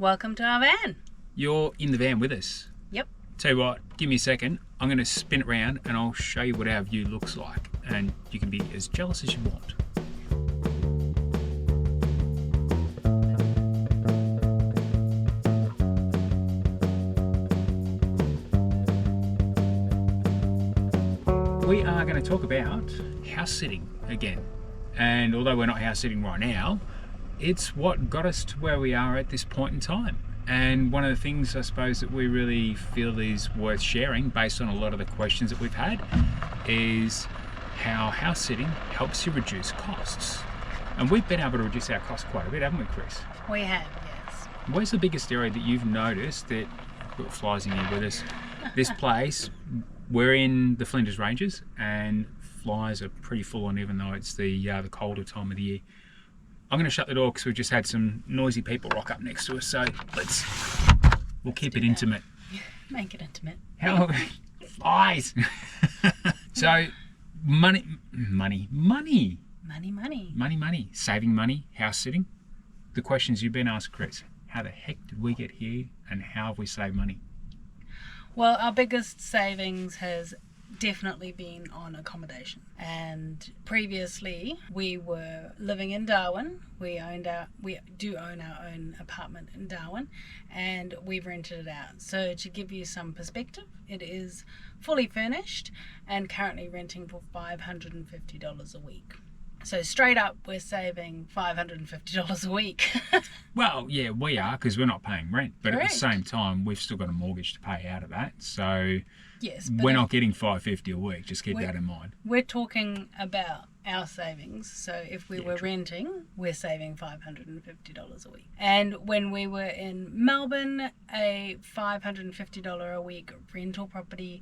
Welcome to our van. You're in the van with us. Yep. Tell you what, give me a second. I'm going to spin it around and I'll show you what our view looks like. And you can be as jealous as you want. We are going to talk about house sitting again. And although we're not house sitting right now, it's what got us to where we are at this point in time. And one of the things I suppose that we really feel is worth sharing based on a lot of the questions that we've had is how house sitting helps you reduce costs. And we've been able to reduce our costs quite a bit, haven't we, Chris? We have, yes. Where's the biggest area that you've noticed that we've got flies in here with us? This place, we're in the Flinders Ranges and flies are pretty full on even though it's the colder time of the year. I'm going to shut the door because we've just had some noisy people rock up next to us, so we'll keep it intimate. Make it intimate. How flies? So money, saving money, house sitting. The questions you've been asked, Chris. How the heck did we get here, and how have we saved money? Well, our biggest savings has definitely been on accommodation. And previously we were living in Darwin. We do own our own apartment in Darwin, and we've rented it out. So to give you some perspective, it is fully furnished and currently renting for $550 a week. So straight up, we're saving $550 a week. Well, yeah, we are, because we're not paying rent. But Correct. At the same time, we've still got a mortgage to pay out of that. So yes, we're not getting $550 a week. Just keep that in mind. We're talking about our savings. So if we were true. renting, we're saving $550 a week. And when we were in Melbourne, a $550 a week rental property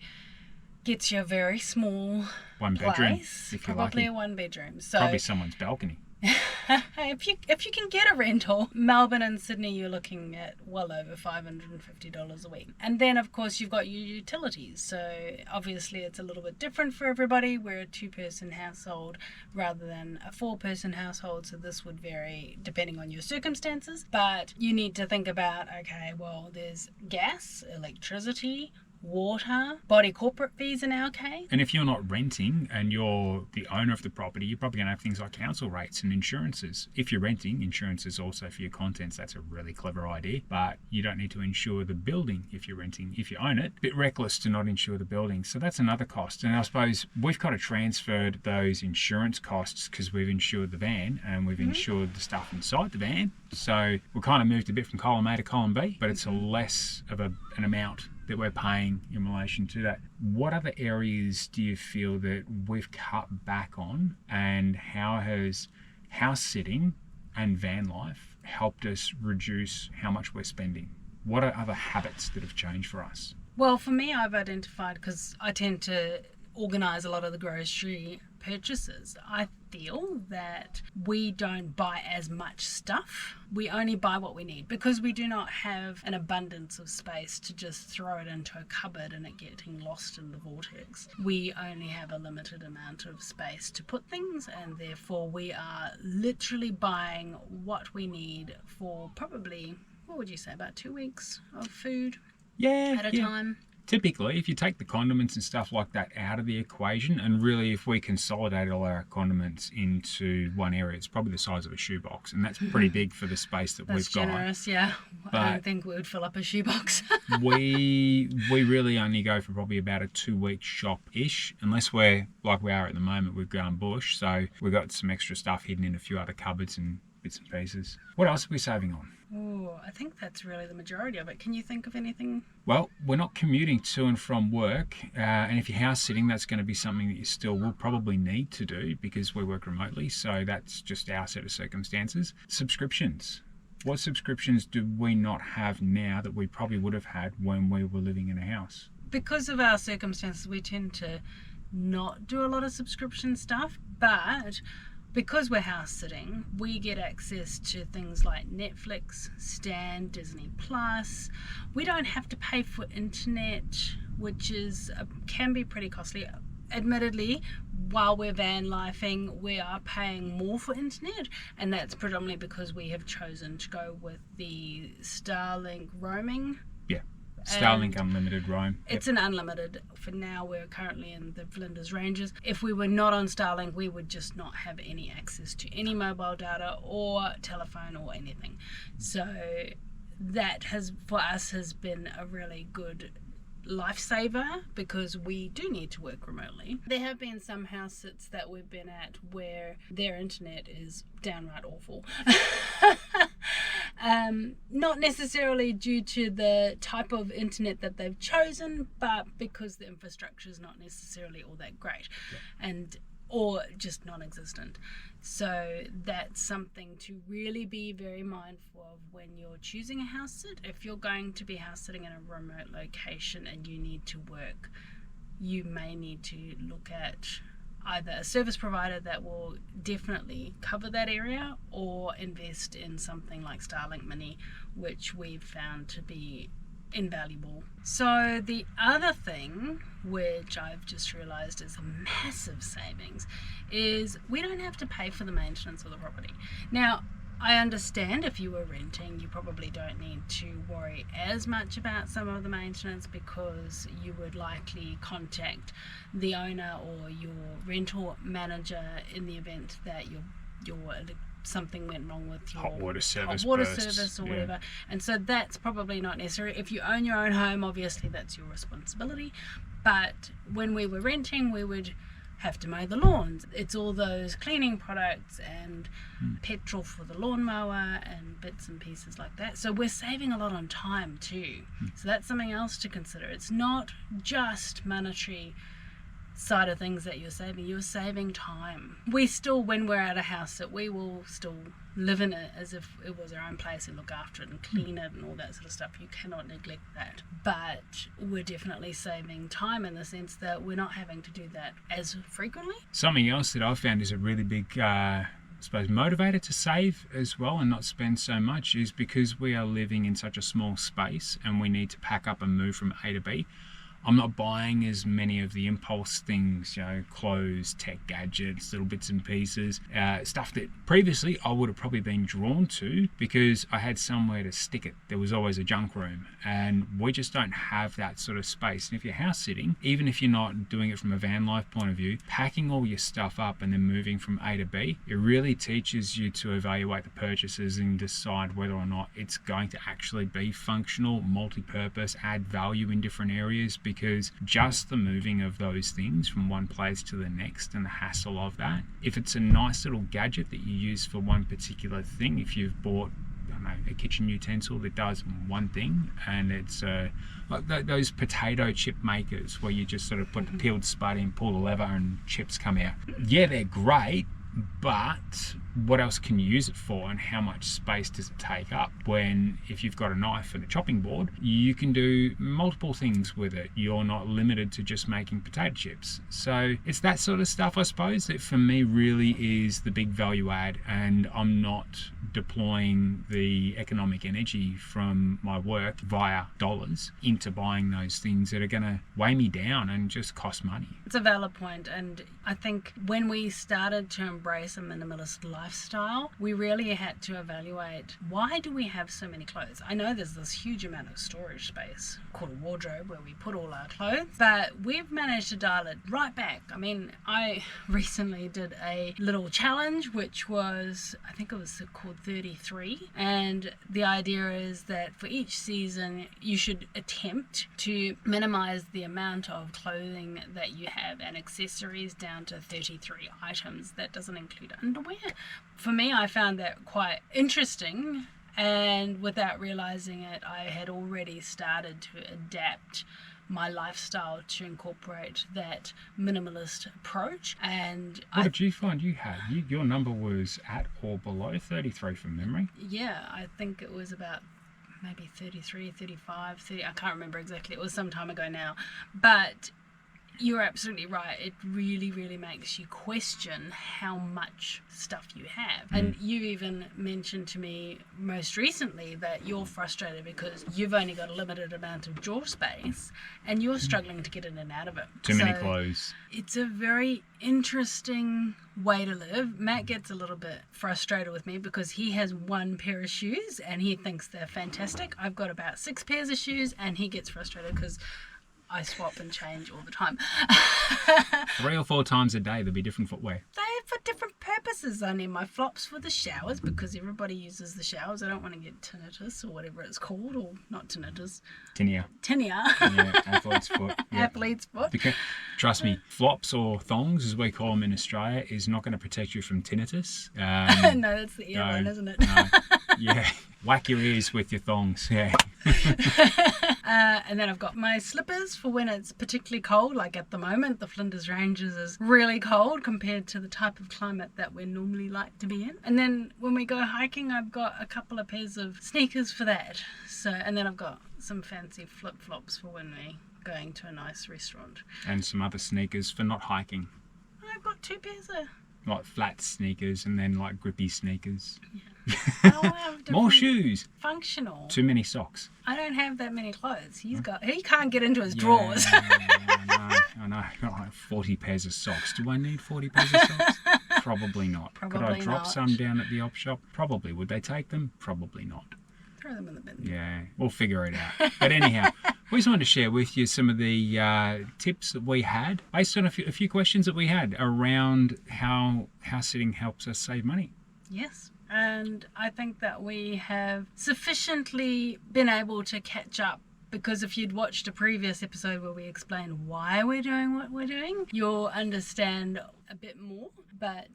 gets you a very small One bedroom, place, if you're probably lucky. a one bedroom. So Probably someone's balcony. if you can get a rental, Melbourne and Sydney, you're looking at well over $550 a week. And then of course you've got your utilities. So obviously it's a little bit different for everybody. We're a 2-person household rather than a 4-person household, so this would vary depending on your circumstances. But you need to think about, okay, well, there's gas, electricity, water, body corporate fees in our case. And if you're not renting and you're the owner of the property, you're probably going to have things like council rates and insurances. If you're renting, insurance is also for your contents. That's a really clever idea, but you don't need to insure the building if you're renting. If you own it, a bit reckless to not insure the building. So that's another cost. And I suppose we've kind of transferred those insurance costs because we've insured the van and we've insured the stuff inside the van. So we kind of moved a bit from column A to column B, but it's a less of an amount that we're paying in relation to that. What other areas do you feel that we've cut back on, and how has house sitting and van life helped us reduce how much we're spending? What are other habits that have changed for us? Well, for me, I've identified, because I tend to organise a lot of the grocery purchases, I feel that we don't buy as much stuff. We only buy what we need because we do not have an abundance of space to just throw it into a cupboard and it getting lost in the vortex. We only have a limited amount of space to put things, and therefore we are literally buying what we need for probably, what would you say, about 2 weeks of food at a time. Typically, if you take the condiments and stuff like that out of the equation, and really if we consolidate all our condiments into one area, it's probably the size of a shoebox, and that's pretty big for the space that we've got. That's generous, yeah. But I don't think we would fill up a shoebox. we really only go for probably about a 2-week shop-ish, unless we're like we are at the moment, we've gone bush, so we've got some extra stuff hidden in a few other cupboards and bits and pieces. What else are we saving on? Oh, I think that's really the majority of it. Can you think of anything? Well, we're not commuting to and from work, and if you're house sitting, that's going to be something that you still will probably need to do because we work remotely, so that's just our set of circumstances. Subscriptions. What subscriptions do we not have now that we probably would have had when we were living in a house? Because of our circumstances, we tend to not do a lot of subscription stuff, but because we're house sitting, we get access to things like Netflix, Stan, Disney Plus. We don't have to pay for internet, which can be pretty costly. admittedly, while we're van lifing, we are paying more for internet, and that's predominantly because we have chosen to go with the Starlink roaming. Yeah. Starlink And unlimited roam. it's an unlimited. For now, we're currently in the Flinders Ranges. If we were not on Starlink, we would just not have any access to any mobile data or telephone or anything. So that has, for us, has been a really good lifesaver because we do need to work remotely. There have been some house sits that we've been at where their internet is downright awful. Not necessarily due to the type of internet that they've chosen, but because the infrastructure is not necessarily all that great, or just non-existent. So that's something to really be very mindful of when you're choosing a house sit. If you're going to be house sitting in a remote location and you need to work, you may need to look at either a service provider that will definitely cover that area, or invest in something like Starlink Mini, which we've found to be invaluable. So the other thing, which I've just realized is a massive savings, is we don't have to pay for the maintenance of the property. Now, I understand if you were renting, you probably don't need to worry as much about some of the maintenance because you would likely contact the owner or your rental manager in the event that your something went wrong with your hot water service or whatever. And so that's probably not necessary. If you own your own home, obviously that's your responsibility. But when we were renting, we would have to mow the lawns. It's all those cleaning products and petrol for the lawnmower and bits and pieces like that. So we're saving a lot on time too. So that's something else to consider. It's not just monetary side of things that you're saving time. We still, when we're at a house, that we will still live in it as if it was our own place and look after it and clean it and all that sort of stuff. You cannot neglect that. But we're definitely saving time in the sense that we're not having to do that as frequently. Something else that I've found is a really big motivator to save as well and not spend so much is because we are living in such a small space and we need to pack up and move from A to B. I'm not buying as many of the impulse things, clothes, tech gadgets, little bits and pieces, stuff that previously I would have probably been drawn to because I had somewhere to stick it. There was always a junk room, and we just don't have that sort of space. And if you're house sitting, even if you're not doing it from a van life point of view, packing all your stuff up and then moving from A to B, it really teaches you to evaluate the purchases and decide whether or not it's going to actually be functional, multi-purpose, add value in different areas, because just the moving of those things from one place to the next and the hassle of that, if it's a nice little gadget that you use for one particular thing, if you've bought a kitchen utensil that does one thing, and it's like those potato chip makers where you just sort of put the peeled spud in, pull the lever and chips come out. Yeah, they're great, but what else can you use it for, and how much space does it take up? When if you've got a knife and a chopping board, you can do multiple things with it. You're not limited to just making potato chips. So it's that sort of stuff, I suppose, that for me really is the big value add, and I'm not deploying the economic energy from my work via dollars into buying those things that are going to weigh me down and just cost money. It's a valid point, and I think when we started to embrace a minimalist lifestyle, we really had to evaluate, why do we have so many clothes? I know there's this huge amount of storage space called a wardrobe where we put all our clothes, but we've managed to dial it right back. I mean, I recently did a little challenge, which was, I think it was called 33, and the idea is that for each season you should attempt to minimize the amount of clothing that you have and accessories down to 33 items. That doesn't include underwear. For me, I found that quite interesting, and without realizing it, I had already started to adapt my lifestyle to incorporate that minimalist approach. And what did you find you had? Your number was at or below 33 from memory? Yeah, I think it was about maybe 33, 35, 30, I can't remember exactly. It was some time ago now. But You're absolutely right. It really, really makes you question how much stuff you have. And you even mentioned to me most recently that you're frustrated because you've only got a limited amount of drawer space and you're struggling to get in and out of it. Too many clothes. It's a very interesting way to live. Matt gets a little bit frustrated with me because he has one pair of shoes and he thinks they're fantastic. I've got about 6 pairs of shoes and he gets frustrated because I swap and change all the time. 3 or 4 times a day there'll be different footwear. They're for different purposes. I need my flops for the showers because everybody uses the showers. I don't want to get tinnitus or whatever it's called, or not tinnitus. Tinea. Yeah, athlete's foot. Yeah. Athlete's foot. Because, trust me, flops or thongs, as we call them in Australia, is not going to protect you from tinnitus. No, that's the ear one, isn't it? No. Yeah, whack your ears with your thongs. Yeah. And then I've got my slippers for when it's particularly cold. Like at the moment, the Flinders Ranges is really cold compared to the type of climate that we normally like to be in. And then when we go hiking, I've got a couple of pairs of sneakers for that. So, and then I've got some fancy flip-flops for when we're going to a nice restaurant. And some other sneakers for not hiking. I've got 2 pairs of... Like flat sneakers and then like grippy sneakers. I don't have More shoes. Functional. Too many socks. I don't have that many clothes. He can't get into his drawers. I know. I've got like 40 pairs of socks. Do I need 40 pairs of socks? Probably not. Probably Could I drop not. some down at the op shop? Probably. Would they take them? Probably not. Throw them in the bin. Yeah, we'll figure it out. But anyhow, we just wanted to share with you some of the tips that we had based on a few questions that we had around how house sitting helps us save money. Yes. And I think that we have sufficiently been able to catch up, because if you'd watched a previous episode where we explained why we're doing what we're doing, you'll understand a bit more. But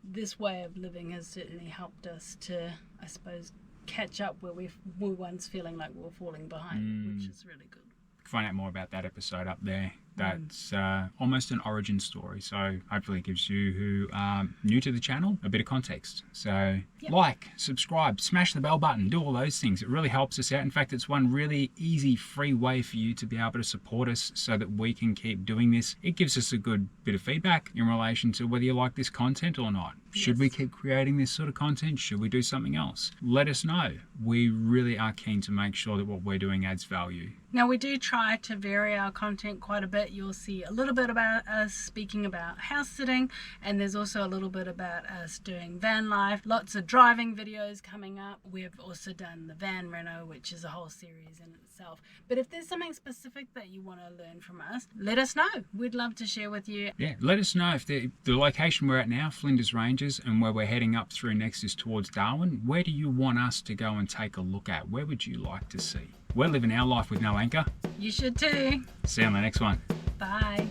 this way of living has certainly helped us to, I suppose, catch up where we were once feeling like we were falling behind, which is really good. Find out more about that episode up there. That's almost an origin story, so hopefully it gives you who are new to the channel a bit of context. So like, subscribe, smash the bell button, do all those things. It really helps us out. In fact, it's one really easy, free way for you to be able to support us so that we can keep doing this. It gives us a good bit of feedback in relation to whether you like this content or not. Should we keep creating this sort of content? Should we do something else? Let us know. We really are keen to make sure that what we're doing adds value. Now, we do try to vary our content quite a bit. You'll see a little bit about us speaking about house sitting, and there's also a little bit about us doing van life. Lots of driving videos coming up. We've also done the van reno, which is a whole series in itself. But if there's something specific that you want to learn from us, let us know. We'd love to share with you. Yeah, let us know if the location we're at now, Flinders Ranges, and where we're heading up through next is towards Darwin. Where do you want us to go and take a look at? Where would you like to see? We're living our life with no anchor. You should too. See you on the next one. Bye.